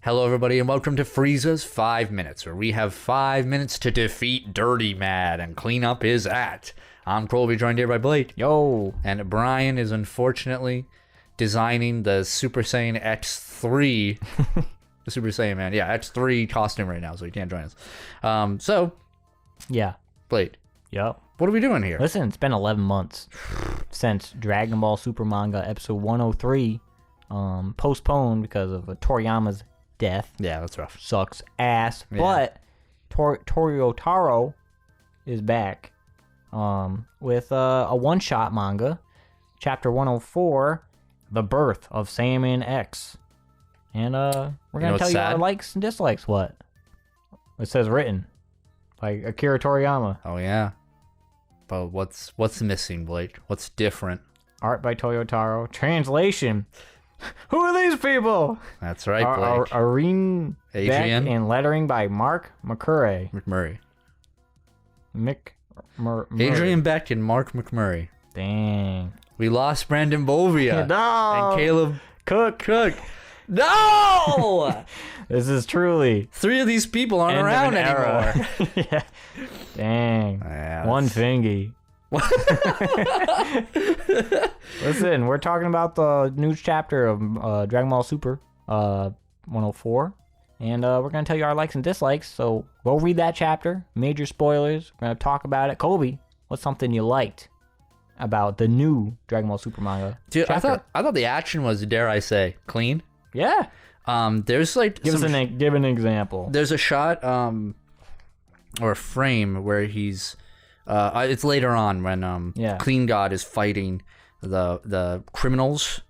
Hello, everybody, and welcome to Frieza's 5 Minutes, where we have 5 minutes to defeat Dirty Mad and clean up his act. I'm Colby, joined here by Blake. Yo. And Brian is unfortunately designing the Super Saiyan X3, the Super Saiyan Man, X3 costume right now, so he can't join us. Yeah. Blake. Yep. What are we doing here? Listen, it's been 11 months since Dragon Ball Super Manga episode 103 postponed because of Toriyama's death. Yeah, that's rough. Sucks ass. Yeah. But Taro is back with a one-shot manga, chapter 104, The Birth of Saiyaman X. And we're going to tell you our likes and dislikes. What? It says written by Akira Toriyama. Oh, yeah. But what's missing, Blake? What's different? Art by Toyotaro. Translation. Who are these people? That's right, Blake. Adrian Beck, Adrian. and lettering by Mark McMurray. Adrian Beck and Mark McMurray. Dang. We lost Brandon Bovia. No. And Caleb Cook. No! This is truly 3 of these people aren't around anymore. Yeah. Dang. Yeah, One fingy. Listen, we're talking about the new chapter of Dragon Ball Super 104. And we're going to tell you our likes and dislikes. So go read that chapter. Major spoilers. We're going to talk about it. Kobe, what's something you liked about the new Dragon Ball Super Manga Dude, chapter? I thought the action was, dare I say, clean. Yeah. There's like Give an example. There's a shot or a frame where he's it's later on when Clean God is fighting the criminals,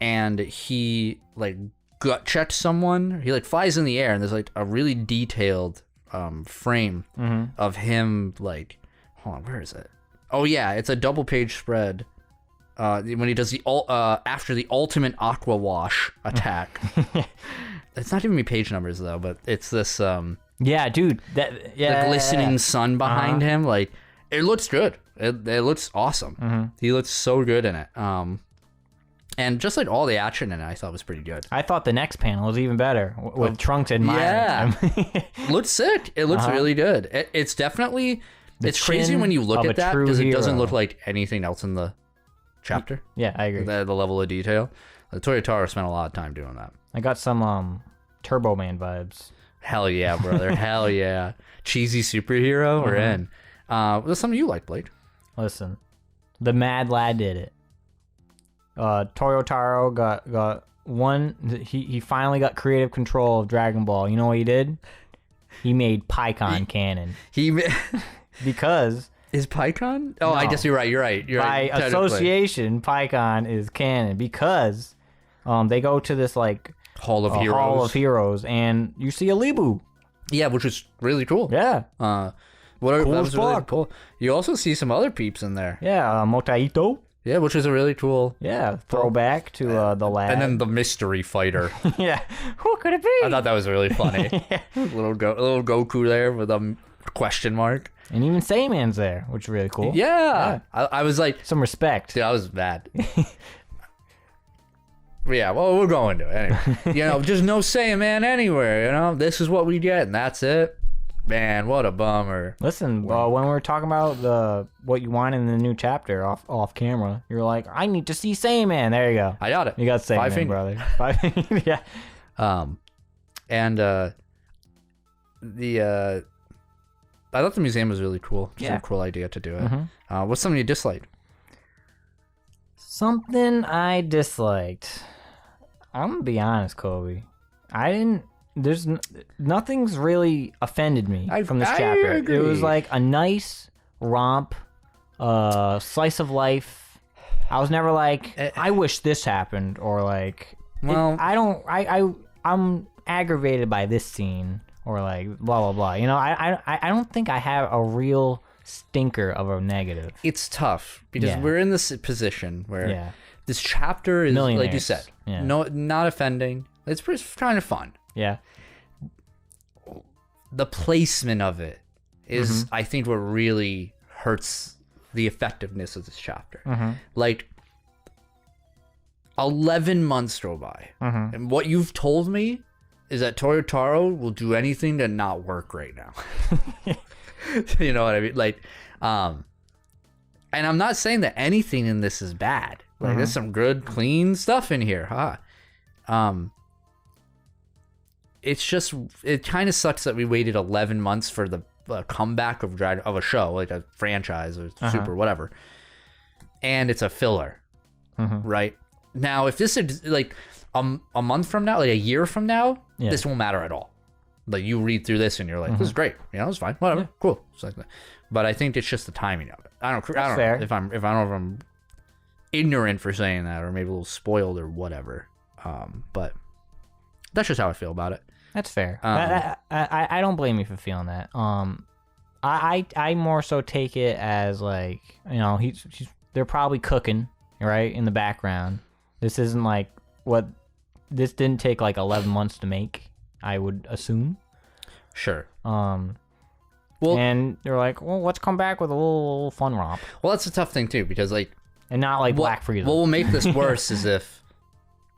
and he like gut checks someone. He like flies in the air, and there's like a really detailed frame of him like, hold on, where is it? Oh yeah, it's a double page spread. When he does the after the ultimate aqua wash attack. It's not giving me page numbers though, but it's this yeah, dude. the glistening sun behind him. Like, it looks good. It looks awesome. He looks so good in it. And just like all the action in it, I thought was pretty good. I thought the next panel was even better with Trunks admiring him. Looks sick. It looks really good. It's definitely it's crazy when you look at that because it doesn't look like anything else in the chapter. Yeah, I agree. The level of detail. The Toyotaro spent a lot of time doing that. I got some Turbo Man vibes. Hell yeah, brother. Hell yeah. Cheesy superhero, we're in. What's something you like, Blake? Listen, the Mad Lad did it. Toyotaro got one. He finally got creative control of Dragon Ball. You know what he did? He made Pikkon canon. Because is Pikkon? Oh, no. I guess you're right. By association, Pikkon is canon because they go to this like Hall of Heroes, and you see a Libu. Yeah, which is really cool. Yeah. That cool was really cool. You also see some other peeps in there. Yeah, Motaito. Yeah, which is a really cool. Yeah, throwback to the lad. And then the mystery fighter. Yeah. Who could it be? I thought that was really funny. Yeah. little Goku there with a question mark. And even Saiyaman's there, which is really cool. Yeah. I was like... Some respect. Dude, I was mad. Yeah, well, we're going to it anyway. Just no Saiyaman anywhere, This is what we get, and that's it. Man, what a bummer. Listen, when we were talking about what you want in the new chapter off camera, you're like, I need to see Saiyaman. There you go. I got it. You got Saiyaman, brother. 5 fingers. Yeah. And I thought the museum was really cool. Just a cool idea to do it. What's something you disliked? Something I disliked. I'm gonna be honest, Kobe. Nothing's really offended me from this chapter. Agree. It was like a nice romp, slice of life. I was never like, I wish this happened, or like, well, I'm aggravated by this scene, or like blah blah blah. I don't think I have a real stinker of a negative. It's tough because we're in this position where this chapter is, like you said, not offending. It's kind of fun. Yeah. The placement of it is, I think, what really hurts the effectiveness of this chapter. Like, 11 months go by, and what you've told me is that Toyotaro will do anything to not work right now. You know what I mean? Like, and I'm not saying that anything in this is bad. Like, there's some good, clean stuff in here, It's just, it kind of sucks that we waited 11 months for the comeback of a show, like a franchise or super whatever, and it's a filler, right? Now, if this is like a month from now, like a year from now, this won't matter at all. Like, you read through this and you're like, this is great, you know, it's fine, whatever, cool. It's like that. But I think it's just the timing of it. I don't know if I'm ignorant for saying that, or maybe a little spoiled or whatever. But that's just how I feel about it. That's fair. I don't blame you for feeling that. I more so take it as, like, you know, they're probably cooking right in the background. This isn't like this didn't take like 11 months to make, I would assume. Sure. Well, and they're like, well, let's come back with a little fun romp. Well, that's a tough thing too, because like, and not like Black Frieza. What will make this worse is if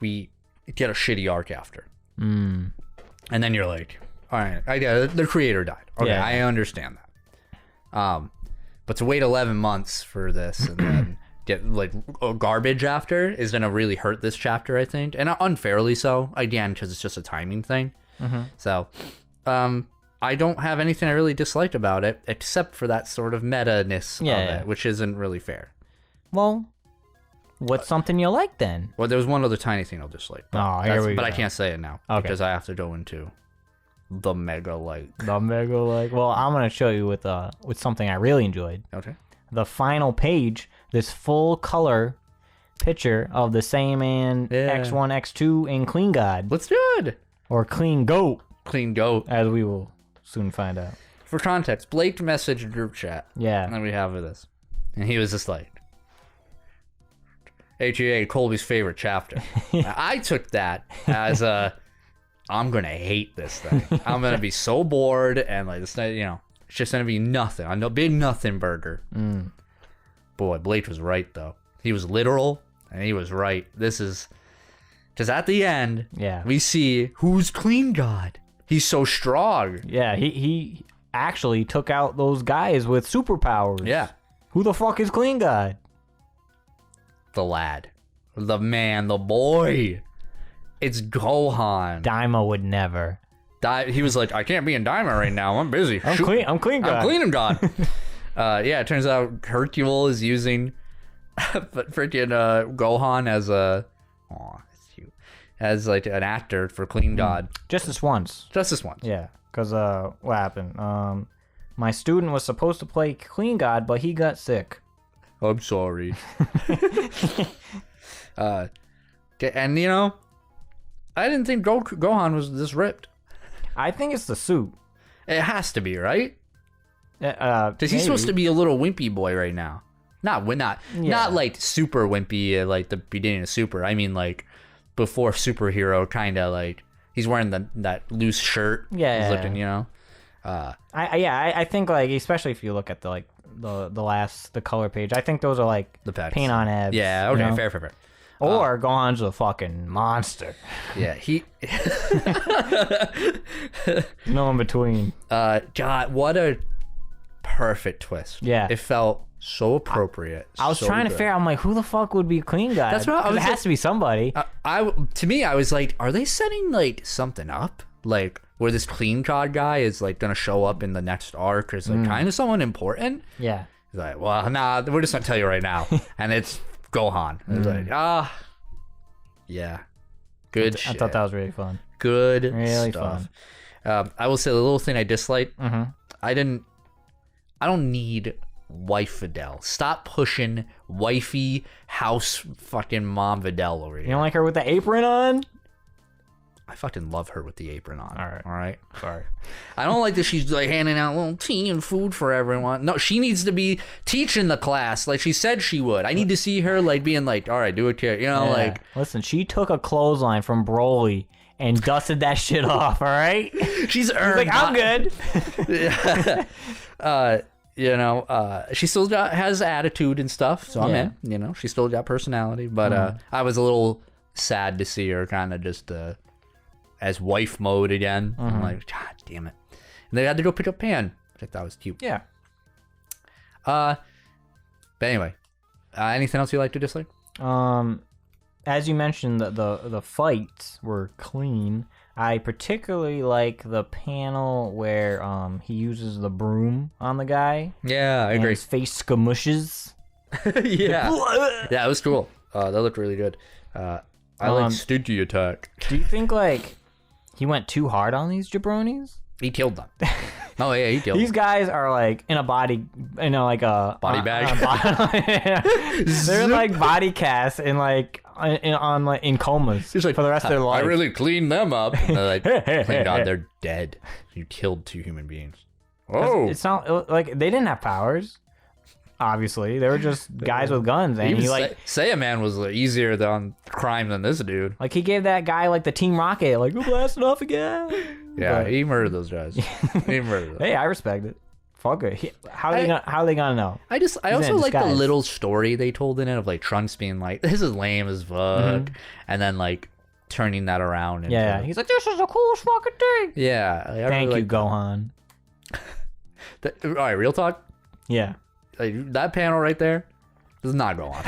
we get a shitty arc after, and then you're like, all right, I get it. The creator died. Okay, yeah. I understand that. But to wait 11 months for this and then get like garbage after is gonna really hurt this chapter, I think, and unfairly so. Again, because it's just a timing thing. So, I don't have anything I really disliked about it, except for that sort of meta-ness of it, which isn't really fair. Well, what's something you like then? Well, there was one other tiny thing I'll dislike. But I can't say it now because I have to go into the mega like. The mega like. Well, I'm gonna show you with something I really enjoyed. Okay. The final page, this full color picture of the Saiyaman X1, X2 in Clean God. Looks good. Or Clean Goat. Clean Goat, as we will soon find out. For context, Blake messaged group chat. Yeah. And then we have this. And he was just like, HEA, Colby's favorite chapter. I took that as I'm going to hate this thing. I'm going to be so bored and like, it's not, you know, it's just going to be nothing. I'm a big nothing burger. Boy, Blake was right though. He was literal and he was right. This is, because at the end, we see who's Clean God. He's so strong. Yeah, he actually took out those guys with superpowers. Yeah. Who the fuck is Clean God? The lad. The man. The boy. It's Gohan. Daima would never. He was like, I can't be in Daima right now. I'm busy. I'm clean God. I'm cleaning God. It turns out Hercule is using freaking Gohan as a... Aw. As like an actor for Clean God. Just this once. Yeah. Because what happened? My student was supposed to play Clean God, but he got sick. I'm sorry. And you know, I didn't think Gohan was this ripped. I think it's the suit. It has to be, right? Because he's supposed to be a little wimpy boy right now. Not like super wimpy like the beginning of Super. I mean like before superhero, kind of like he's wearing that loose shirt. Yeah, he's looking, you know. I think like especially if you look at the color page, I think those are like the paint on abs. Yeah, okay, you know? fair. Or Gohan's a fucking monster. Yeah, he. No in between. God, what a perfect twist. Yeah, it felt so appropriate. I was trying to figure out, I'm like, who the fuck would be Clean God? That's what I was. It has to be somebody. To me, I was like, are they setting like something up? Like where this Clean God guy is like gonna show up in the next arc, or is like kind of someone important? Yeah. He's like, well, nah, we're just gonna tell you right now, and it's Gohan. It's like, yeah, good. I thought that was really fun. Good, really stuff. Fun. I will say the little thing I disliked. I don't need wife Videl. Stop pushing wifey house fucking mom Videl over here. You don't like her with the apron on? I fucking love her with the apron on. All right. Sorry. I don't like that she's like handing out little tea and food for everyone. No, she needs to be teaching the class like she said she would. I need to see her like being like, all right, do it here. You know, like. Listen, she took a clothesline from Broly and dusted that shit off, all right? She's earned. Like, I'm good. You know, she still has attitude and stuff, so I'm in. You know, she still got personality, but I was a little sad to see her kind of just as wife mode again. I'm like, God damn it. And they had to go pick up Pan, which I thought was cute. Yeah. But anyway, anything else you like to dislike? As you mentioned, the fights were clean. I particularly like the panel where he uses the broom on the guy. Yeah, I agree. His face scamushes. Yeah, it was cool. That looked really good. I like stinky attack. Do you think like he went too hard on these jabronis? He killed them. Oh yeah, he killed These them. guys are like in a body, like a Body bag. They're like body casts and like in comas He's like, for the rest of their life. I really cleaned them up. And they're like, thank God they're dead. You killed 2 human beings. Oh, It's not like they didn't have powers. Obviously, they were just guys with guns, and even he like Saiyaman was easier on crime than this dude. like he gave that guy like the Team Rocket, like we're blasting off again. Yeah, But, he murdered those guys. He murdered them. hey, I respect it. Fuck it. How are they gonna know? I also in like the disguise. little story they told in it of like Trunks being like, "This is lame as fuck," and then like turning that around. Into, Yeah, he's like, this is the coolest fucking thing. yeah. Like, I Thank really you, Gohan. all right, real talk. Yeah. Like, that panel right there does not go on.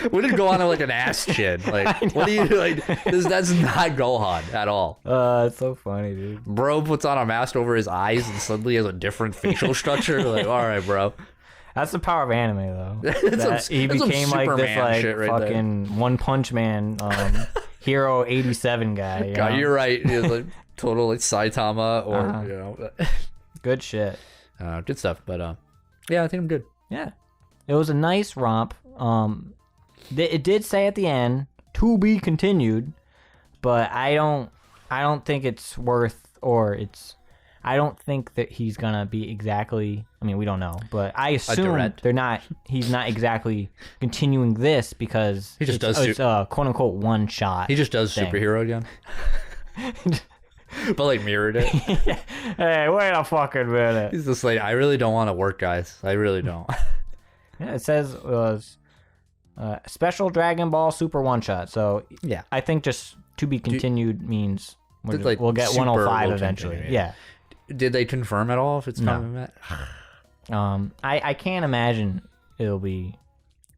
What did go on like an ass chin? Like, what do you like? That's not Gohan at all. It's so funny, dude. Bro puts on a mask over his eyes and suddenly has a different facial structure. Like, all right, bro. That's the power of anime, though. He that's some became like this Superman like shit right fucking One Punch Man, Hero 87 guy. You God, know? you're right. He's like total like Saitama or you know. Good shit. Good stuff, but yeah, I think I'm good. Yeah, it was a nice romp. It did say at the end to be continued, but I don't think it's worth or it's. I don't think that he's gonna be exactly. I mean, we don't know, but I assume they're not. He's not exactly continuing this because he just it's a quote unquote one shot. He just does thing. superhero again. But like mirrored it. Hey, wait a fucking minute. He's just like, I really don't want to work, guys. I really don't. Yeah, it says special Dragon Ball Super one shot. So yeah, I think just to be continued means like we'll get super 105 will eventually. continue, Yeah. Did they confirm at all if it's coming back? I can't imagine it'll be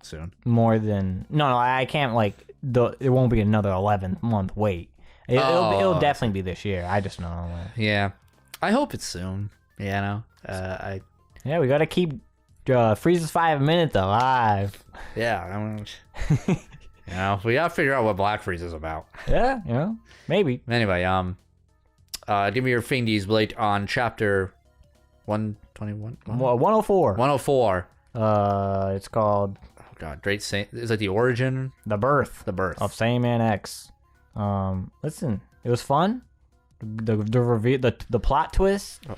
Soon. more than no. I can't like it won't be another 11th month wait. It'll definitely be this year. I just know. Yeah, I hope it's soon. Yeah, Yeah, we gotta keep Frieza's 5 minutes alive. Yeah, I mean, you know, we gotta figure out what Black Frieza's about. Yeah, you know, maybe. Anyway, give me your fingies, Blake, on chapter 121. 104. 104. It's called. Oh God, Great Saint. Is it the origin? The birth. The birth of Saiyaman X. Listen, it was fun. The plot twist. Oh.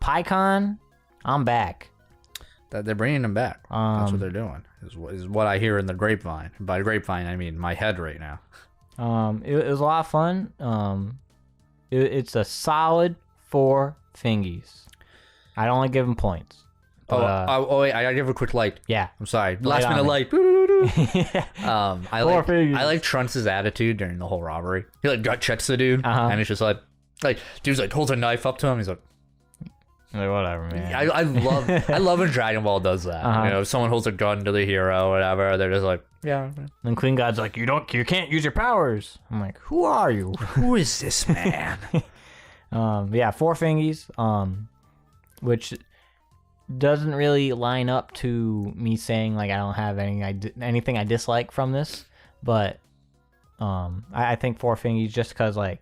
PyCon, I'm back. That they're bringing him back. That's what they're doing. Is what I hear in the grapevine. By grapevine, I mean my head right now. It was a lot of fun. It's a solid 4 fingies. I'd only give him points. But, wait, I gotta give a quick light. Yeah. I'm sorry. Last minute light. I like Trunks' attitude during the whole robbery. He like gut checks the dude, and it's just like dude's like holds a knife up to him. He's like whatever, man. I love when Dragon Ball does that. You know, if someone holds a gun to the hero or whatever, they're just like, yeah. And Queen God's like, you can't use your powers. I'm like, who are you? Who is this man? Yeah, 4 fingies. Which doesn't really line up to me saying like I don't have anything I dislike from this, but I think 4 fingies just because like,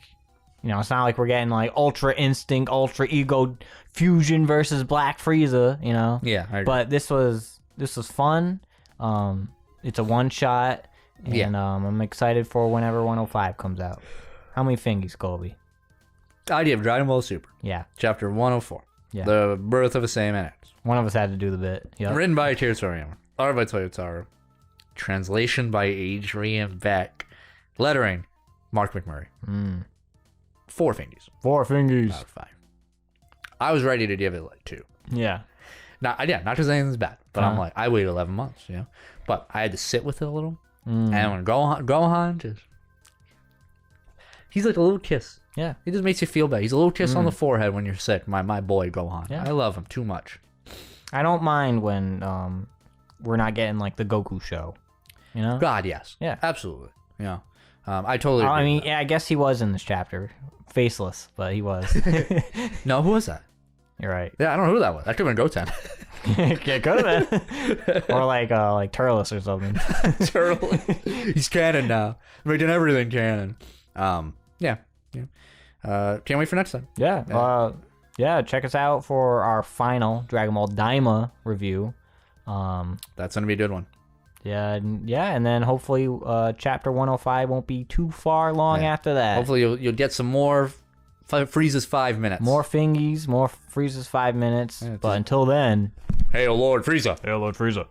you know, it's not like we're getting like Ultra Instinct, Ultra Ego Fusion versus Black Frieza, you know. Yeah, I agree. But this was fun. It's a one shot, and I'm excited for whenever 105 comes out. How many fingies, Colby? Idea of Dragon Ball Super. Yeah. Chapter 104. Yeah. The birth of a Saiyaman X. One of us had to do the bit. Yep. Written by Akira Toriyama. Art by Toyotaro. Translation by Adrian Beck. Lettering, Mark McMurray. 4 fingies. 4 fingies. Out of 5. I was ready to give it like 2. Yeah. Not because anything's bad, but I'm like, I waited 11 months, you know. But I had to sit with it a little. And when Gohan just... He's like a little kiss. Yeah. He just makes you feel bad. He's a little kiss on the forehead when you're sick. My boy Gohan. Yeah. I love him too much. I don't mind when we're not getting like the Goku show. You know? God, yes. Yeah. Absolutely. Yeah. I totally agree. I mean, yeah, I guess he was in this chapter. Faceless, but he was. No, who was that? You're right. Yeah, I don't know who that was. That could have been Goten. It could have been. Or like Turles or something. Turles. He's canon now. Making everything canon. Yeah. Can't wait for next time. Yeah. Check us out for our final Dragon Ball Daima review. That's gonna be a good one. Yeah, and then hopefully chapter 105 won't be too far long after that. Hopefully you'll get some more Frieza's 5 minutes. More Fingies, more Frieza's 5 minutes. Yeah, but until then... Hail Lord Frieza. Hail Lord Frieza.